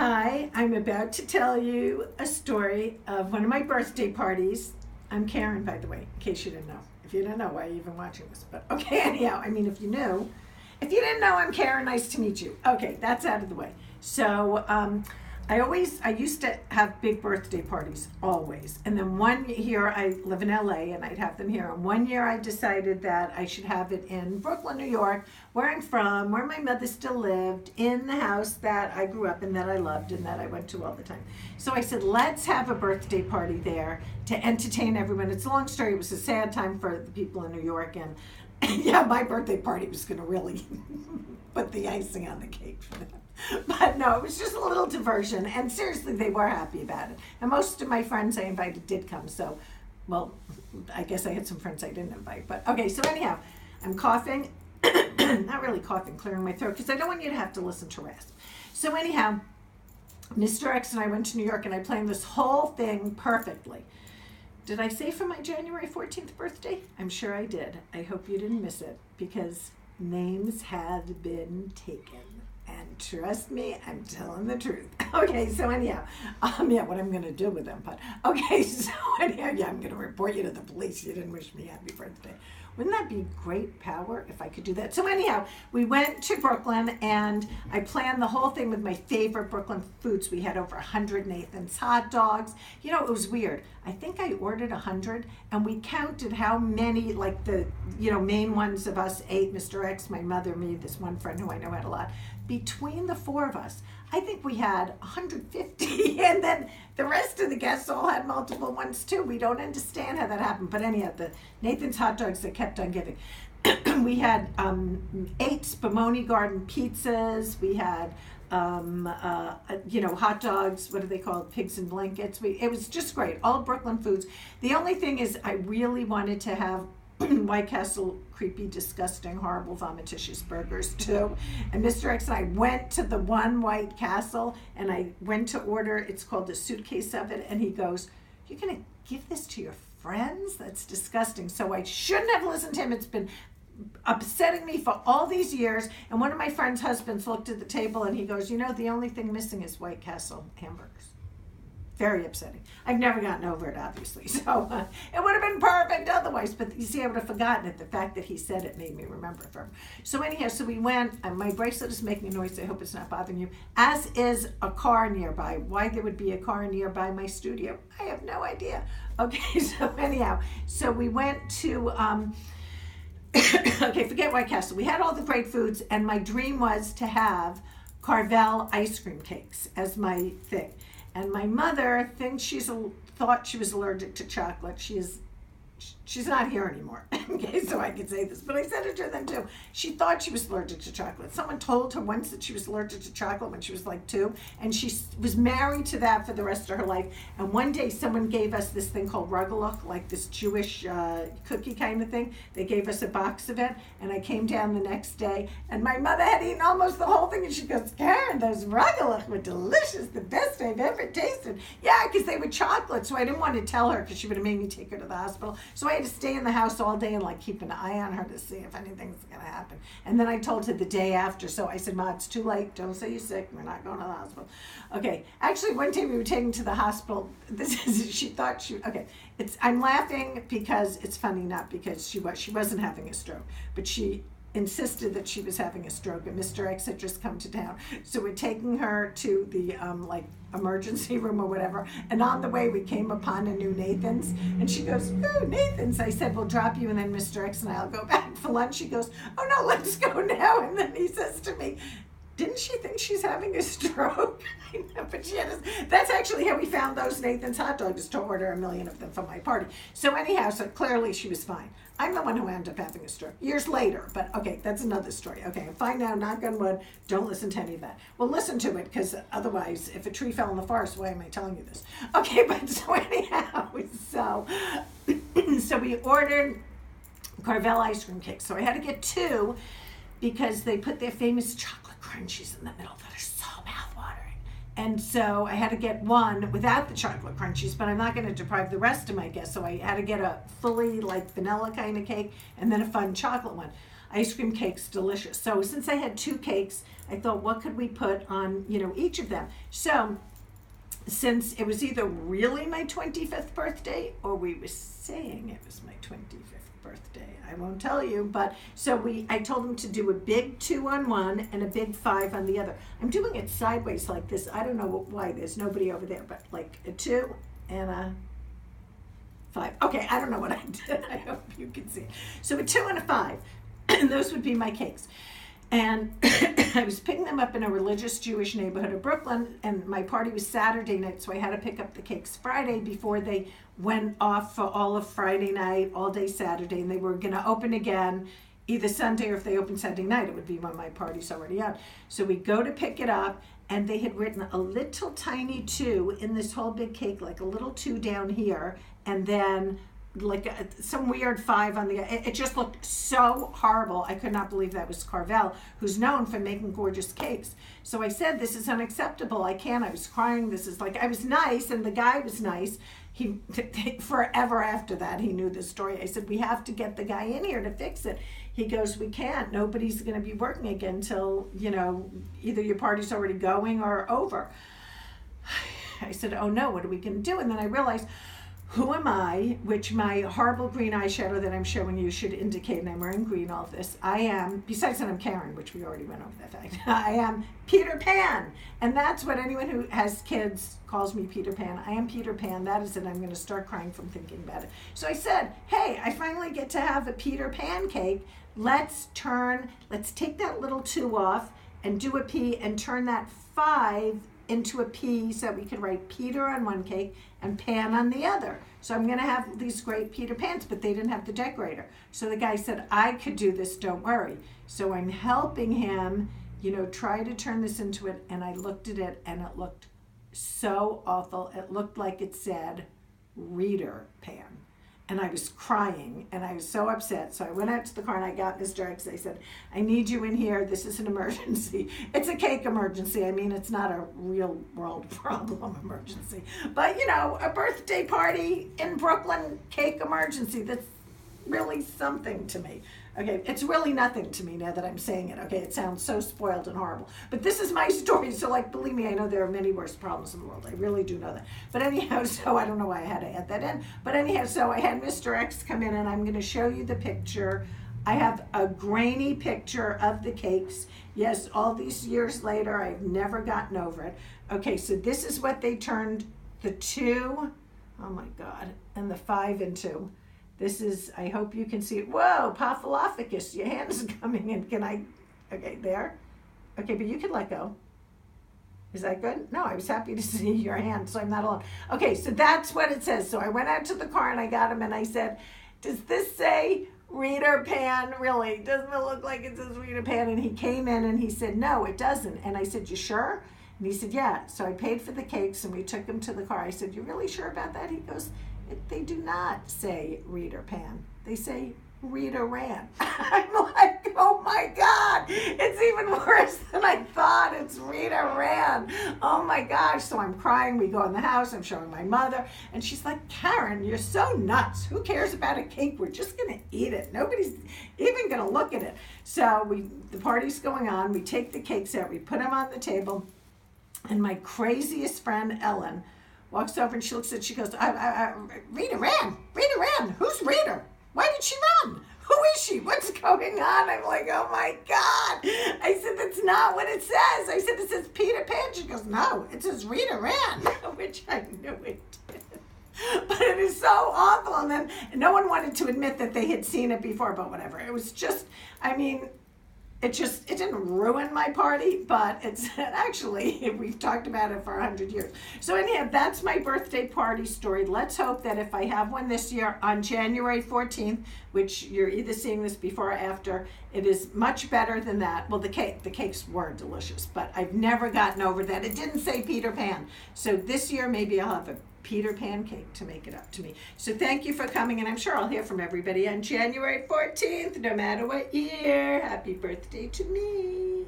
Hi, I'm about to tell you a story of one of my birthday parties. I'm Karen, by the way, in case you didn't know. If you didn't know, why are you even watching this? But okay, anyhow, I mean, if you knew. If you didn't know, I'm Karen. Nice to meet you. Okay, that's out of the way. So, I used to have big birthday parties, always. And then one year, I live in LA and I'd have them here. And one year I decided that I should have it in Brooklyn, New York, where I'm from, where my mother still lived, in the house that I grew up in, that I loved, and that I went to all the time. So I said, let's have a birthday party there to entertain everyone. It's a long story. It was a sad time for the people in New York. And yeah, my birthday party was going to really put the icing on the cake for them. But no, it was just a little diversion. And seriously, they were happy about it. And most of my friends I invited did come. So, well, I guess I had some friends I didn't invite. But okay, so anyhow, I'm coughing. Not really coughing, clearing my throat, because I don't want you to have to listen to rasp. So anyhow, Mr. X and I went to New York and I planned this whole thing perfectly. Did I say for my January 14th birthday? I'm sure I did. I hope you didn't miss it, because names had been taken. And trust me, I'm telling the truth. Okay, so anyhow, what I'm going to do with them, but okay, so anyhow, I'm going to report you to the police. You didn't wish me happy birthday. Wouldn't that be great power if I could do that? So anyhow, we went to Brooklyn and I planned the whole thing with my favorite Brooklyn foods. We had over 100 Nathan's hot dogs. You know, it was weird. I think I ordered 100 and we counted how many, like the, main ones of us ate, Mr. X, my mother, me, this one friend who I know had a lot. Between the four of us, I think we had 150, and then the rest of the guests all had multiple ones too. We don't understand how that happened, but anyhow, the Nathan's hot dogs that kept on giving. We had 8 Spumoni Garden pizzas. We had hot dogs. What are they called? Pigs in blankets. It was just great. All Brooklyn foods. The only thing is, I really wanted to have White Castle creepy, disgusting, horrible, vomiticious burgers too. And Mr. X and I went to the one White Castle and I went to order, it's called a suitcase of it, and he goes, "You're gonna give this to your friends? That's disgusting." So I shouldn't have listened to him. It's been upsetting me for all these years. And one of my friend's husbands looked at the table and he goes, the only thing missing is White Castle hamburgers. Very upsetting. I've never gotten over it, obviously. So it would have been perfect otherwise. But you see, I would have forgotten it. The fact that he said it made me remember it. So anyhow, so we went. And my bracelet is making a noise. I hope it's not bothering you. As is a car nearby. Why there would be a car nearby my studio, I have no idea. Okay, so anyhow. So we went to... okay, forget White Castle. We had all the great foods. And my dream was to have Carvel ice cream cakes as my thing. And my mother thought she was allergic to chocolate. She's not here anymore, okay, so I can say this, but I said it to them too. She thought she was allergic to chocolate. Someone told her once that she was allergic to chocolate when she was like 2, and she was married to that for the rest of her life. And one day someone gave us this thing called Rugelach, like this Jewish cookie kind of thing. They gave us a box of it, and I came down the next day, and my mother had eaten almost the whole thing, and she goes, "Karen, those Rugelach were delicious, the best I've ever tasted." Yeah, because they were chocolate, so I didn't want to tell her because she would have made me take her to the hospital. So I had to stay in the house all day and keep an eye on her to see if anything's going to happen. And then I told her the day after. So I said, "Ma, it's too late. Don't say you're sick. We're not going to the hospital." Okay. Actually, one time we were taken to the hospital. I'm laughing because it's funny, not because she wasn't having a stroke, but she insisted that she was having a stroke, and Mr. X had just come to town. So we're taking her to the emergency room or whatever, and on the way we came upon a new Nathan's, and she goes, "Ooh, Nathan's." I said, "We'll drop you, and then Mr. X and I'll go back for lunch." She goes, "Oh no, let's go now." And then he says to me, "Didn't she think she's having a stroke?" I know, but that's actually how we found those Nathan's hot dogs, to order 1 million of them for my party. So anyhow, so clearly she was fine. I'm the one who ended up having a stroke years later, but okay, that's another story. Okay, I'm fine now, knock on wood. Don't listen to any of that. Well, listen to it, because otherwise, if a tree fell in the forest, why am I telling you this? Okay, but so anyhow, so we ordered Carvel ice cream cakes. So I had to get 2 because they put their famous chocolate crunchies in the middle that are so mouthwatering. And so I had to get 1 without the chocolate crunchies, but I'm not going to deprive the rest of my guests. So I had to get a fully vanilla kind of cake and then a fun chocolate one. ice cream cake's delicious. So since I had 2 cakes, I thought, what could we put on, each of them? So since it was either really my 25th birthday or we were saying it was my 25th birthday, I won't tell you, but so I told him to do a big 2 on one and a big 5 on the other. I'm doing it sideways like this. I don't know why there's nobody over there, but like a 2 and a 5. Okay, I don't know what I did. I hope you can see. So a 2 and a 5, and those would be my cakes. And I was picking them up in a religious Jewish neighborhood of Brooklyn, and my party was Saturday night, so I had to pick up the cakes Friday before they went off for all of Friday night, all day Saturday, and they were going to open again either Sunday, or if they opened Sunday night, it would be when my party's already out. So we go to pick it up, and they had written a little tiny 2 in this whole big cake, like a little 2 down here, and then like some weird 5 on the, it just looked so horrible. I could not believe that was Carvel, who's known for making gorgeous cakes. So I said, this is unacceptable. I can't. I was crying. This is like, I was nice, and the guy was nice. He, forever after that, he knew the story. I said, we have to get the guy in here to fix it. He goes, we can't. Nobody's going to be working again until, either your party's already going or over. I said, oh no, what are we going to do? And then I realized, who am I, which my horrible green eyeshadow that I'm showing you should indicate, and I'm wearing green all this. I am, besides that I'm Karen, which we already went over that fact, I am Peter Pan. And that's what anyone who has kids calls me, Peter Pan. I am Peter Pan. That is it. I'm going to start crying from thinking about it. So I said, hey, I finally get to have a Peter Pan cake. Let's take that little 2 off and do a P and turn that 5 into a P so that we could write Peter on one cake and Pan on the other. So I'm going to have these great Peter Pans, but they didn't have the decorator. So the guy said, I could do this, don't worry. So I'm helping him, try to turn this into it. And I looked at it, and it looked so awful. It looked like it said Reader Pan. And I was crying, and I was so upset. So I went out to the car, and I got Mr. X. I said, I need you in here. This is an emergency. It's a cake emergency. I mean, it's not a real world problem emergency. But, a birthday party in Brooklyn cake emergency, that's really something to me. Okay, it's really nothing to me now that I'm saying it. Okay, it sounds so spoiled and horrible. But this is my story, so believe me, I know there are many worse problems in the world. I really do know that. But anyhow, so I don't know why I had to add that in. But anyhow, so I had Mr. X come in, and I'm going to show you the picture. I have a grainy picture of the cakes. Yes, all these years later, I've never gotten over it. Okay, so this is what they turned the 2, oh my God, and the 5 into. This is, I hope you can see it. Whoa, Paphalophagus, your hand's coming in. Can I, okay, there. Okay, but you can let go. Is that good? No, I was happy to see your hand, so I'm not alone. Okay, so that's what it says. So I went out to the car, and I got him, and I said, does this say Reader Pan? Really, doesn't it look like it says Reader Pan? And he came in, and he said, no, it doesn't. And I said, you sure? And he said, yeah. So I paid for the cakes, and we took him to the car. I said, you really sure about that? He goes, they do not say Reader Pan. They say Rita Ran. I'm like, oh my God, it's even worse than I thought. It's Rita Ran. Oh my gosh. So I'm crying. We go in the house. I'm showing my mother. And she's like, Karen, you're so nuts. Who cares about a cake? We're just going to eat it. Nobody's even going to look at it. So the party's going on. We take the cakes out. We put them on the table. And my craziest friend, Ellen, walks over and she looks at it, she goes, Rita ran. Who's Rita? Why did she run? Who is she? What's going on? I'm like, oh my God. I said, that's not what it says. I said, it says Peter Pan. She goes, no, it says Rita ran, which I knew it did. But it is so awful. And then no one wanted to admit that they had seen it before, but whatever. It was just, it didn't ruin my party, but it's actually, we've talked about it for 100 years. So anyhow, that's my birthday party story. Let's hope that if I have one this year on January 14th, which you're either seeing this before or after, it is much better than that. Well, the cakes were delicious, but I've never gotten over that. It didn't say Peter Pan. So this year, maybe I'll have a Peter Pan cake to make it up to me. So thank you for coming, and I'm sure I'll hear from everybody on January 14th, no matter what year. Happy birthday to me.